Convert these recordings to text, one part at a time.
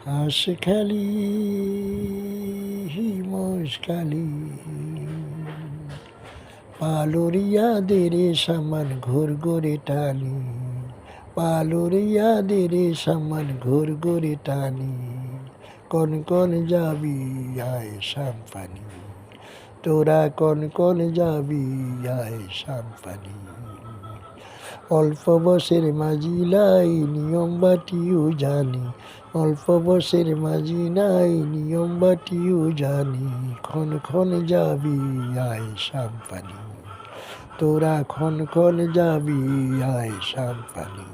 হাঁসখালি মোষখালি পালুরিয়াদের সমান ঘোর গোরে টানি, পালুরিয়াদের সমান ঘোর গোরে টানি। কন কন যাবি আয় সাম্পানি, তোরা কন কন যাবি আয় সাম্পানি। অল্প বয়সের মাঝি নাই নিয়ম বাটিও জানি, অল্প বয়সের মাঝি নাই নিয়ম বাটিও জানি। ক্ষণ ক্ষণ যাবি আয় সাম্পানি, তোরা ক্ষণ ক্ষণ যাবি আয় সাম্পানি।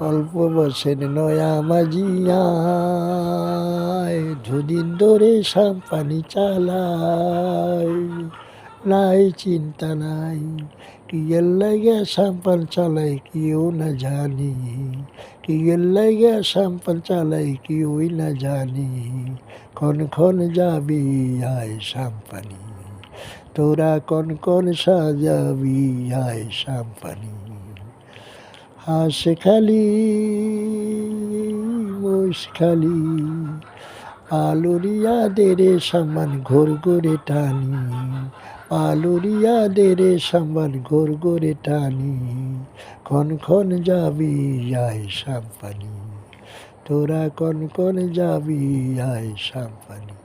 অল্প বয়সের নয়া মাঝি আয়, দুদিন ধরে সাম্পানি চালায়। নাই চিন্তা নাই কিয়ের লাগে সাম্পান চালাই কেউ না জানি, কিয়ের লাগে সাম্পান চালাই কেউই না জানি। ক্ষণ ক্ষণ যাবি আয় সাম্পানি, তোরা কন কন সাজাবি আয় সাম্পানি। হাঁসখালি মোষখালি পালুরিয়াদের সমান ঘোর গোরে টানি, পালুরিয়াদের সমান ঘোর গোরে টানি। ক্ষণ ক্ষণ যাবি আয় সাম্পানি, তোরা কন কন যাবি আয় সাম্পানি।